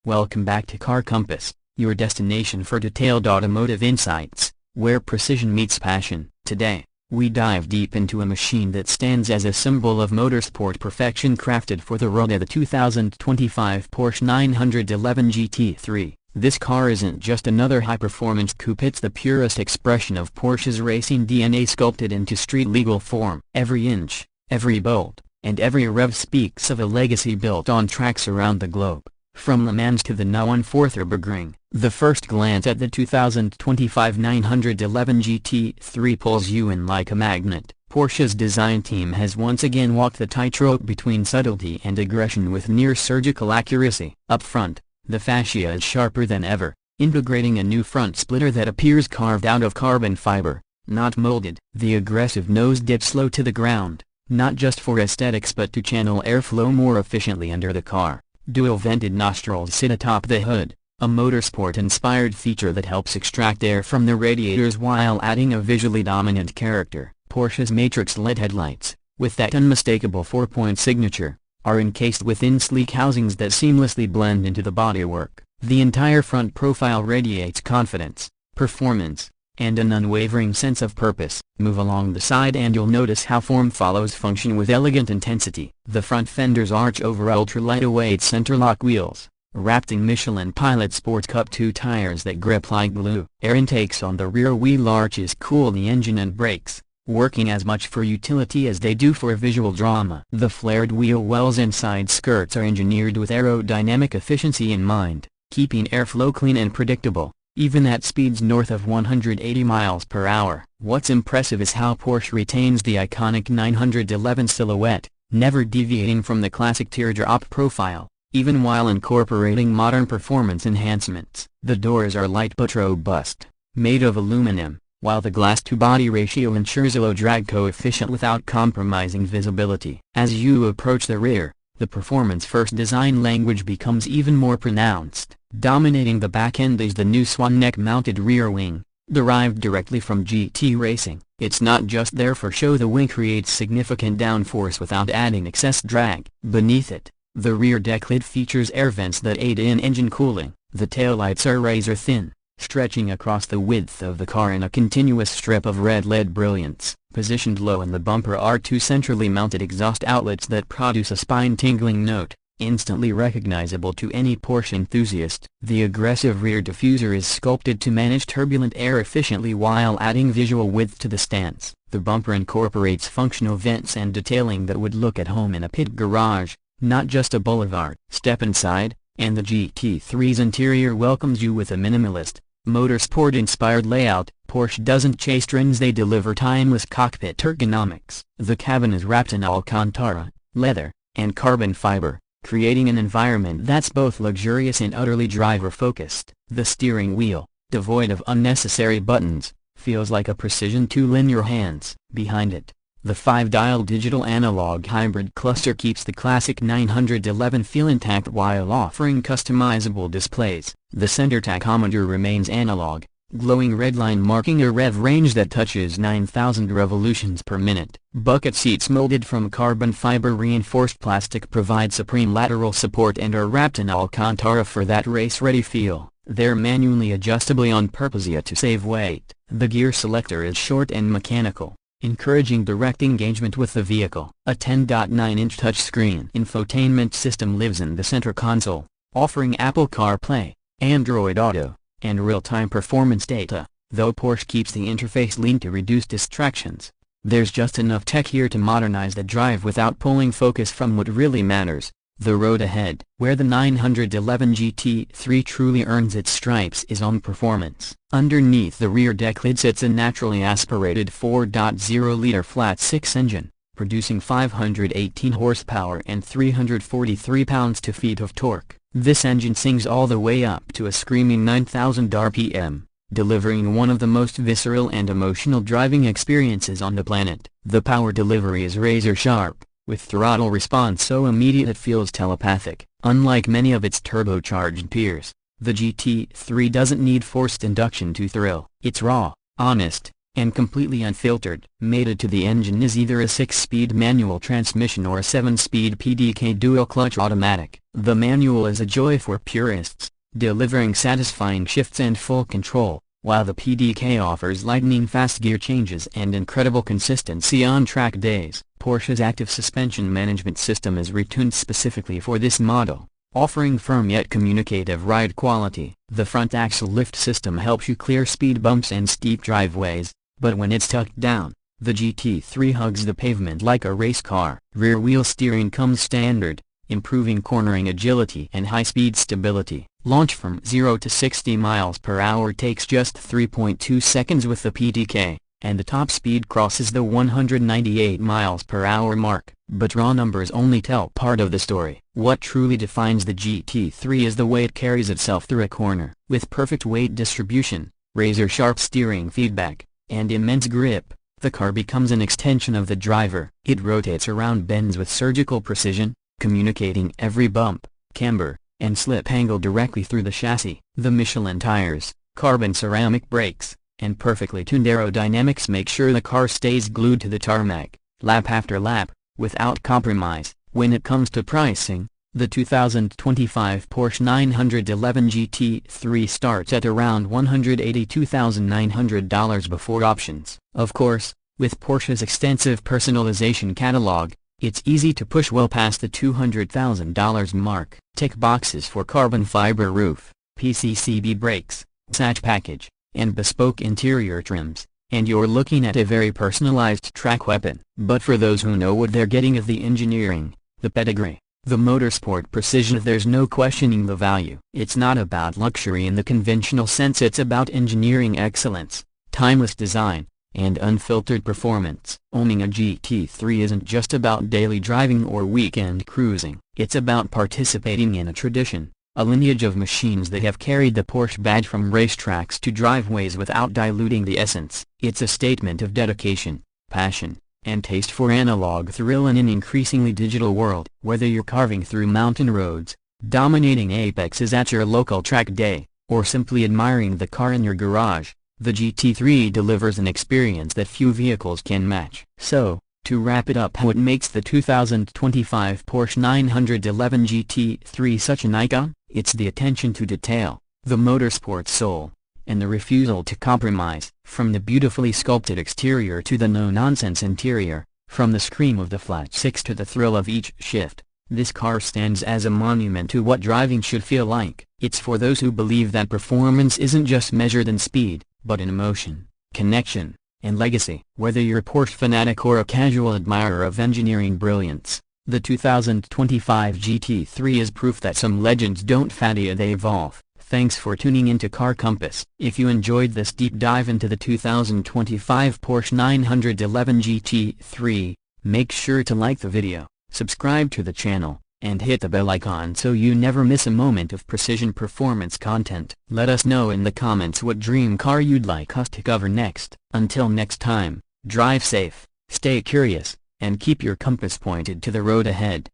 Welcome back to Car Compass, your destination for detailed automotive insights, where precision meets passion. Today, we dive deep into a machine that stands as a symbol of motorsport perfection, crafted for the road, the 2025 Porsche 911 GT3. This car isn't just another high-performance coupe, it's the purest expression of Porsche's racing DNA sculpted into street-legal form. Every inch, every bolt, and every rev speaks of a legacy built on tracks around the globe, from Le Mans to the Nürburgring. The first glance at the 2025 911 GT3 pulls you in like a magnet. Porsche's design team has once again walked the tightrope between subtlety and aggression with near-surgical accuracy. Up front, the fascia is sharper than ever, integrating a new front splitter that appears carved out of carbon fiber, not molded. The aggressive nose dips low to the ground, not just for aesthetics but to channel airflow more efficiently under the car. Dual-vented nostrils sit atop the hood, a motorsport-inspired feature that helps extract air from the radiators while adding a visually dominant character. Porsche's matrix LED headlights, with that unmistakable 4-point signature, are encased within sleek housings that seamlessly blend into the bodywork. The entire front profile radiates confidence, performance, and an unwavering sense of purpose. Move along the side and you'll notice how form follows function with elegant intensity. The front fenders arch over ultra-lightweight center-lock wheels, wrapped in Michelin Pilot Sport Cup 2 tires that grip like glue. Air intakes on the rear wheel arches cool the engine and brakes, working as much for utility as they do for visual drama. The flared wheel wells and side skirts are engineered with aerodynamic efficiency in mind, keeping airflow clean and predictable, even at speeds north of 180 miles per hour. What's impressive is how Porsche retains the iconic 911 silhouette, never deviating from the classic teardrop profile, even while incorporating modern performance enhancements. The doors are light but robust, made of aluminum, while the glass-to-body ratio ensures a low drag coefficient without compromising visibility. As you approach the rear, the performance-first design language becomes even more pronounced. Dominating the back end is the new swan-neck mounted rear wing, derived directly from GT racing. It's not just there for show, the wing creates significant downforce without adding excess drag. Beneath it, the rear deck lid features air vents that aid in engine cooling. The taillights are razor-thin, stretching across the width of the car in a continuous strip of red LED brilliance. Positioned low in the bumper are two centrally mounted exhaust outlets that produce a spine-tingling note, instantly recognizable to any Porsche enthusiast. The aggressive rear diffuser is sculpted to manage turbulent air efficiently while adding visual width to the stance. The bumper incorporates functional vents and detailing that would look at home in a pit garage, not just a boulevard. Step inside, and the GT3's interior welcomes you with a minimalist, motorsport-inspired layout. Porsche doesn't chase trends, they deliver timeless cockpit ergonomics. The cabin is wrapped in Alcantara, leather, and carbon fiber, creating an environment that's both luxurious and utterly driver-focused. The steering wheel, devoid of unnecessary buttons, feels like a precision tool in your hands. Behind it, the 5-dial digital analog hybrid cluster keeps the classic 911 feel intact while offering customizable displays. The center tachometer remains analog, glowing red line marking a rev range that touches 9,000 revolutions per minute. Bucket seats molded from carbon fiber reinforced plastic provide supreme lateral support and are wrapped in Alcantara for that race-ready feel. They're manually adjustable on purpose to save weight. The gear selector is short and mechanical, encouraging direct engagement with the vehicle. A 10.9-inch touchscreen infotainment system lives in the center console, offering Apple CarPlay, Android Auto, and real-time performance data. Though Porsche keeps the interface lean to reduce distractions, there's just enough tech here to modernize the drive without pulling focus from what really matters, the road ahead. Where the 911 GT3 truly earns its stripes is on performance. Underneath the rear deck lid sits a naturally aspirated 4.0-liter flat-six engine, producing 518 horsepower and 343 pounds-feet of torque. This engine sings all the way up to a screaming 9,000 RPM, delivering one of the most visceral and emotional driving experiences on the planet. The power delivery is razor-sharp, with throttle response so immediate it feels telepathic. Unlike many of its turbocharged peers, the GT3 doesn't need forced induction to thrill. It's raw, honest, and completely unfiltered. Mated to the engine is either a 6-speed manual transmission or a 7-speed PDK dual-clutch automatic. The manual is a joy for purists, delivering satisfying shifts and full control, while the PDK offers lightning-fast gear changes and incredible consistency on track days. Porsche's active suspension management system is retuned specifically for this model, offering firm yet communicative ride quality. The front axle lift system helps you clear speed bumps and steep driveways, but when it's tucked down, the GT3 hugs the pavement like a race car. Rear-wheel steering comes standard, improving cornering agility and high-speed stability. Launch from 0 to 60 miles per hour takes just 3.2 seconds with the PDK, and the top speed crosses the 198 miles per hour mark. But raw numbers only tell part of the story. What truly defines the GT3 is the way it carries itself through a corner. With perfect weight distribution, razor-sharp steering feedback, and immense grip, the car becomes an extension of the driver. It rotates around bends with surgical precision, communicating every bump, camber, and slip angle directly through the chassis. The Michelin tires, carbon ceramic brakes, and perfectly tuned aerodynamics make sure the car stays glued to the tarmac, lap after lap, without compromise. When it comes to pricing, the 2025 Porsche 911 GT3 starts at around $182,900 before options. Of course, with Porsche's extensive personalization catalog, it's easy to push well past the $200,000 mark. Tick boxes for carbon fiber roof, PCCB brakes, hatch package, and bespoke interior trims, and you're looking at a very personalized track weapon. But for those who know what they're getting, of the engineering, the pedigree, the motorsport precision, there's no questioning the value. It's not about luxury in the conventional sense, it's about engineering excellence, timeless design, and unfiltered performance. Owning a GT3 isn't just about daily driving or weekend cruising. It's about participating in a tradition, a lineage of machines that have carried the Porsche badge from racetracks to driveways without diluting the essence. It's a statement of dedication, passion, and taste for analog thrill in an increasingly digital world. Whether you're carving through mountain roads, dominating apexes at your local track day, or simply admiring the car in your garage, the GT3 delivers an experience that few vehicles can match. So, to wrap it up, what makes the 2025 Porsche 911 GT3 such an icon? It's the attention to detail, the motorsport soul, and the refusal to compromise. From the beautifully sculpted exterior to the no-nonsense interior, from the scream of the flat six to the thrill of each shift, this car stands as a monument to what driving should feel like. It's for those who believe that performance isn't just measured in speed, but in emotion, connection, and legacy. Whether you're a Porsche fanatic or a casual admirer of engineering brilliance, the 2025 GT3 is proof that some legends don't fade, they evolve. Thanks for tuning into Car Compass. If you enjoyed this deep dive into the 2025 Porsche 911 GT3, make sure to like the video, subscribe to the channel, and hit the bell icon so you never miss a moment of precision performance content. Let us know in the comments what dream car you'd like us to cover next. Until next time, drive safe, stay curious, and keep your compass pointed to the road ahead.